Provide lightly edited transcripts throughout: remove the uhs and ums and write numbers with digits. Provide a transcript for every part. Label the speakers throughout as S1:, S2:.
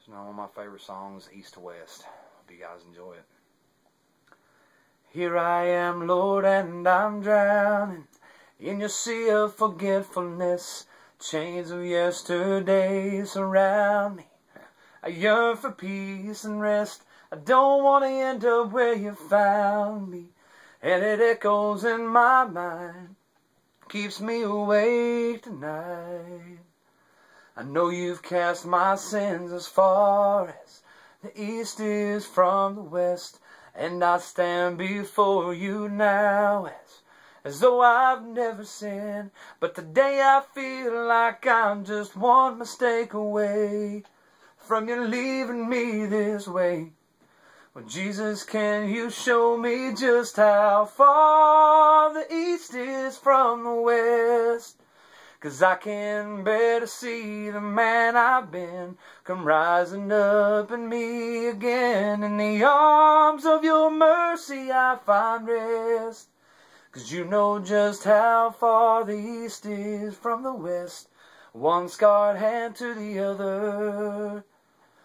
S1: It's one of my favorite songs, East to West. Hope you guys enjoy it. Here I am, Lord, and I'm drowning in your sea of forgetfulness. Chains of yesterday surround me. I yearn for peace and rest. I don't want to end up where you found me. And it echoes in my mind, keeps me awake tonight. I know you've cast my sins as far as the east is from the west, and I stand before you now as though I've never sinned. But today I feel like I'm just one mistake away from you leaving me this way. Well, Jesus, can you show me just how far the east is from the west? 'Cause I can bear to see the man I've been come rising up in me again. In the arms of your mercy I find rest. 'Cause you know just how far the east is from the west, one scarred hand to the other.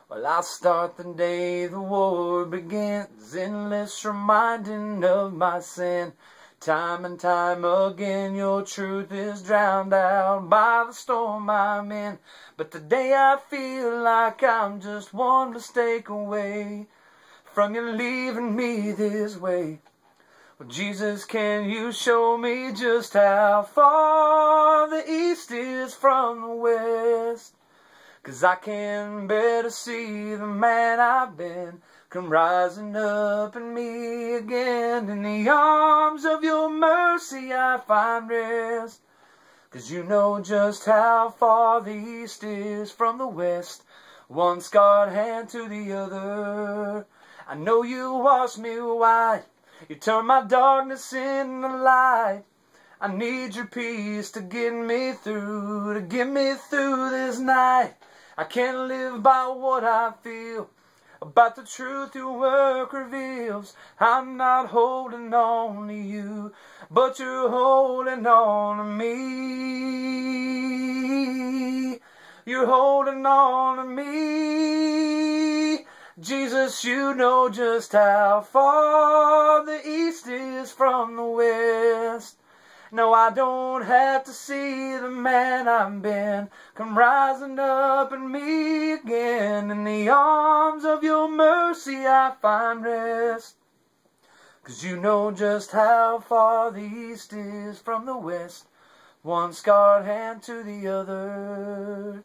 S1: Well, I'll start the day the war begins, endless reminding of my sin. Time and time again your truth is drowned out by the storm I'm in. But today I feel like I'm just one mistake away from you leaving me this way. Well, Jesus, can you show me just how far the east is from the west? 'Cause I can bear to see the man I've been come rising up in me again. In the arms of your mercy I find rest. 'Cause you know just how far the east is from the west, one scarred hand to the other. I know you wash me white, you turn my darkness into light. I need your peace to get me through this night. I can't live by what I feel, about the truth your work reveals. I'm not holding on to you, but you're holding on to me. You're holding on to me. Jesus, you know just how far the east is from the west. No, I don't have to see the man I've been come rising up in me again. In the arms of your mercy I find rest. 'Cause you know just how far the east is from the west, one scarred hand to the other.